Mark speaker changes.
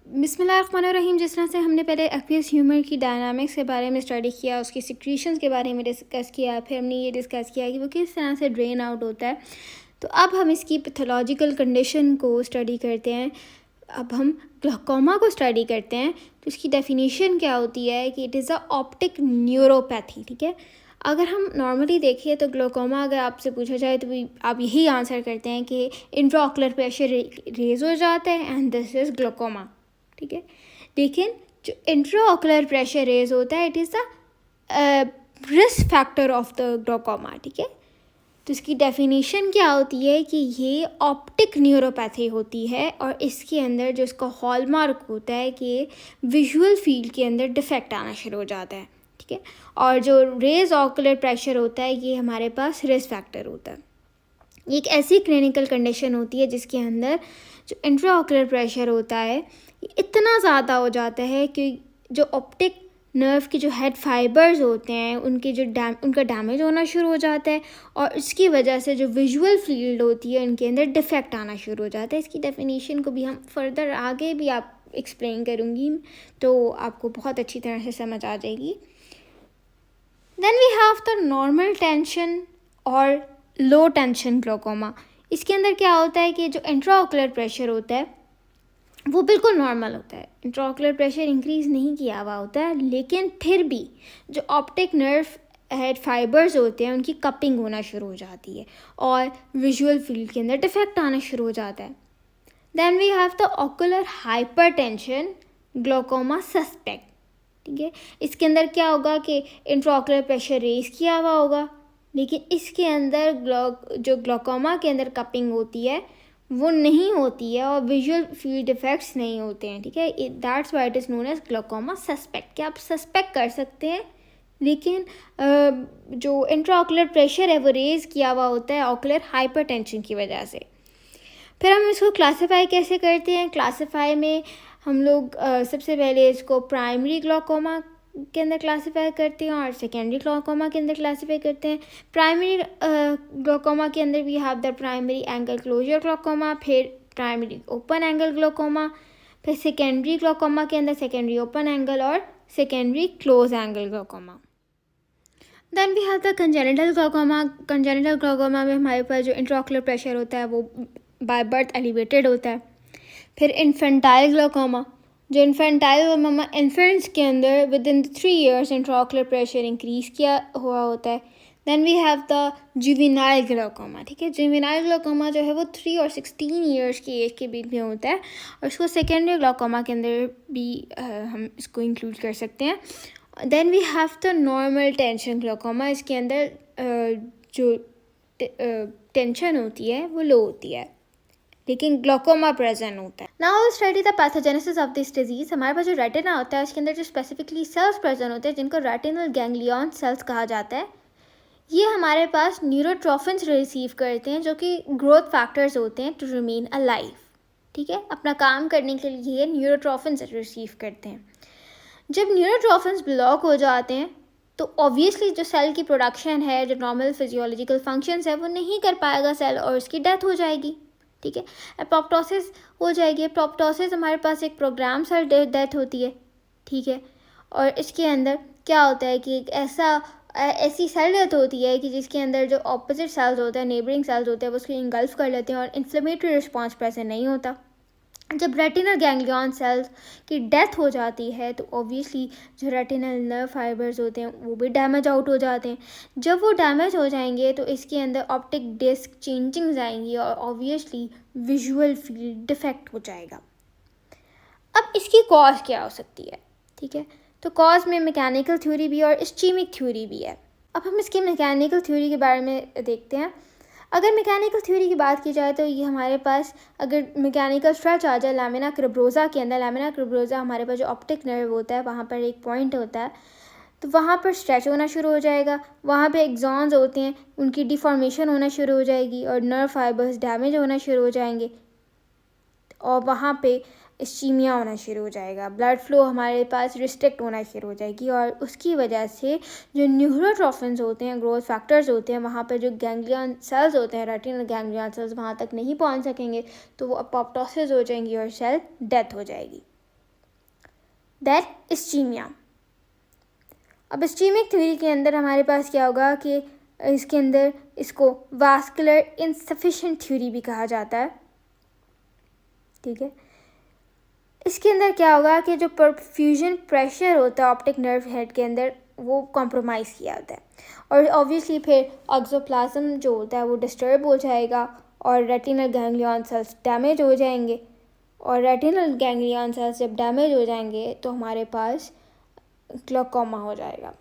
Speaker 1: बिस्मिल्लाहिर्रहमानिर्रहीम। जिस तरह से हमने पहले एक्वियस ह्यूमर की डायनामिक्स के बारे में स्टडी किया, उसकी सिक्रीशंस के बारे में डिस्कस किया, फिर हमने ये डिस्कस किया कि वो किस तरह से ड्रेन आउट होता है। तो अब हम इसकी पैथोलॉजिकल कंडीशन को स्टडी करते हैं। अब हम ग्लाकोमा को स्टडी करते हैं। तो इसकी डेफिनेशन क्या होती है कि it is a optic neuropathy. ठीक है, अगर हम नॉर्मली देखें तो ग्लाकोमा अगर आपसे पूछा जाए तो भी आप यही आंसर करते हैं कि इंट्राऑक्यूलर प्रेशर रेज हो जाता है एंड दिस इज़ ग्लाकोमा। ठीक है, लेकिन जो इंट्राऑक्यूलर प्रेशर रेज होता है it is the risk factor of the glaucoma. ठीक है, तो इसकी डेफिनेशन क्या होती है कि ये ऑप्टिक न्यूरोपैथी होती है और इसके अंदर जो इसका हॉलमार्क होता है कि विजुअल फील्ड के अंदर डिफेक्ट आना शुरू हो जाता है। ठीक है, और जो रेज ऑक्यूलर प्रेशर होता है ये हमारे पास रिस्क फैक्टर होता है। ये एक ऐसी क्लिनिकल कंडीशन होती है जिसके अंदर जो इंट्राऑक्यूलर प्रेशर होता है ये इतना ज़्यादा हो जाता है कि जो ऑप्टिक नर्व के जो हेड फाइबर्स होते हैं उनके जो उनका डैमेज होना शुरू हो जाता है और इसकी वजह से जो विजुअल फील्ड होती है उनके अंदर डिफेक्ट आना शुरू हो जाता है। इसकी डेफिनेशन को भी हम फर्दर आगे भी आप एक्सप्लेन करूँगी तो आपको बहुत अच्छी तरह से समझ आ जाएगी। Then we have the normal tension और लो टेंशन ग्लाकोमा। इसके अंदर क्या होता है कि जो इंट्राऑक्यूलर प्रेशर होता है वो बिल्कुल नॉर्मल होता है। इंट्राऑक्यूलर प्रेशर इंक्रीज़ नहीं किया हुआ होता है, लेकिन फिर भी जो ऑप्टिक नर्व हेड फाइबर्स होते हैं उनकी कपिंग होना शुरू हो जाती है और विजुअल फील्ड के अंदर डिफेक्ट आना शुरू हो जाता है। Then we have the ocular hypertension glaucoma suspect. ठीक है, इसके अंदर क्या होगा कि इंट्राऑक्यूलर प्रेशर रेज किया हुआ होगा, लेकिन इसके अंदर जो ग्लाकोमा के अंदर कपिंग होती है वो नहीं होती है और विजुअल फील्ड इफेक्ट्स नहीं होते हैं। ठीक है, that's why it is known as glaucoma suspect. क्या आप सस्पेक्ट कर सकते हैं, लेकिन जो इंट्राऑक्यूलर प्रेशर है वो रेज किया हुआ होता है ऑक्यूलर हाइपरटेंशन की वजह से। फिर हम इसको क्लासीफाई कैसे करते हैं? क्लासीफाई में हम लोग सबसे पहले इसको प्राइमरी ग्लाकोमा के अंदर क्लासीफाई करते हैं और सेकेंडरी ग्लाकोमा के अंदर क्लासीफाई करते हैं। प्राइमरी ग्लाकोमा के अंदर we have the primary angle closure glaucoma, फिर प्राइमरी ओपन एंगल ग्लाकोमा, फिर सेकेंडरी ग्लाकोमा के अंदर सेकेंडरी ओपन एंगल और secondary close angle glaucoma. Then we have the congenital glaucoma. Congenital glaucoma में हमारे पास जो इंट्राऑक्यूलर प्रेशर होता है वो बाय बर्थ एलिवेटेड होता है। फिर इन्फेंटाइल ग्लाकोमा, जो इन्फेंटाइल ग्लाकोमा इन्फेंट्स के अंदर within 3 years intraocular pressure increase किया हुआ होता है। Then we have the juvenile glaucoma. ठीक है, जुवेनाइल ग्लाकोमा जो है वो 3 और 16 years की एज के बीच में होता है और इसको सेकेंडरी ग्लाकोमा के अंदर भी हम इसको इंक्लूड कर सकते हैं। Then we have the normal tension glaucoma. इसके अंदर जो टेंशन होती है वो लो होती है, लेकिन ग्लाकोमा प्रेजेंट होता है। Now study the pathogenesis of this disease. हमारे पास जो रेटिना होता है उसके अंदर जो स्पेसिफिकली सेल्स प्रेजेंट होते हैं जिनको रेटिनल गैंग्लियन सेल्स कहा जाता है, ये हमारे पास न्यूरोट्रोफिन्स रिसीव करते हैं जो कि ग्रोथ फैक्टर्स होते हैं टू रिमेन अलाइव। ठीक है, अपना काम करने के लिए न्यूरोट्रोफिन्स रिसीव करते हैं। जब न्यूरोट्रोफिन्स ब्लॉक हो जाते हैं तो ऑब्वियसली जो सेल की प्रोडक्शन है, जो नॉर्मल फिजियोलॉजिकल फंक्शंस है वो नहीं कर पाएगा सेल और उसकी डेथ हो जाएगी। ठीक है, एपोप्टोसिस हो जाएगी। एपोप्टोसिस हमारे पास एक प्रोग्राम सेल डेथ होती है। ठीक है, और इसके अंदर क्या होता है कि एक ऐसी सेल डेथ होती है कि जिसके अंदर जो ऑपोजिट सेल्स होते हैं, नेबरिंग सेल्स होते हैं, वो उसको इंगल्फ कर लेते हैं और इन्फ्लेमेटरी रिस्पॉन्स प्रेजेंट नहीं होता। जब रेटिनल गैंग्लियन सेल्स की डेथ हो जाती है तो ऑब्वियसली जो रेटिनल नर्व फाइबर्स होते हैं वो भी डैमेज आउट हो जाते हैं। जब वो डैमेज हो जाएंगे तो इसके अंदर ऑप्टिक डिस्क चेंजिंग्स आएंगी और ऑब्वियसली विजुअल फील्ड डिफेक्ट हो जाएगा। अब इसकी कॉज क्या हो सकती है? ठीक है, तो कॉज में मैकेनिकल थ्योरी भी और इस्चीमिक थ्योरी भी है। अब हम इसकी मैकेनिकल थ्योरी के बारे में देखते हैं। अगर मैकेनिकल थ्योरी की बात की जाए तो ये हमारे पास अगर मैकेनिकल स्ट्रेच आ जाए लैमिना क्रब्रोजा के अंदर, लैमिना क्रब्रोजा हमारे पास जो ऑप्टिक नर्व होता है वहाँ पर एक पॉइंट होता है, तो वहाँ पर स्ट्रेच होना शुरू हो जाएगा। वहाँ पे एक्सॉन्स होते हैं, उनकी डिफॉर्मेशन होना शुरू हो जाएगी और नर्व फाइबर्स डैमेज होना शुरू हो जाएंगे और वहाँ पे इस्चीमिया होना शुरू हो जाएगा। ब्लड फ्लो हमारे पास रिस्ट्रिक्ट होना शुरू हो जाएगी और उसकी वजह से जो न्यूरोट्रोफिन्स होते हैं, ग्रोथ फैक्टर्स होते हैं, वहाँ पर जो गैंग्लियन सेल्स होते हैं, रेटिनल गैंग्लियन सेल्स वहाँ तक नहीं पहुँच सकेंगे तो वो अपोप्टोसिस हो जाएंगी और सेल डेथ हो जाएगी। That ischaemia. अब इस्चीमिक थ्योरी के अंदर हमारे पास क्या होगा कि इसके अंदर इसको वास्कुलर इनसफिशिएंट थ्योरी भी कहा जाता है, ठीक है। इसके अंदर क्या होगा कि जो परफ्यूजन प्रेशर होता है ऑप्टिक नर्व हेड के अंदर वो कॉम्प्रोमाइज़ किया होता है, और ऑब्वियसली फिर एक्सोप्लाज्म जो होता है वो डिस्टर्ब हो जाएगा और रेटिनल गैंग्लियन सेल्स डैमेज हो जाएंगे, और रेटिनल गैंग्लियन सेल्स जब डैमेज हो जाएंगे तो हमारे पास ग्लूकोमा हो जाएगा।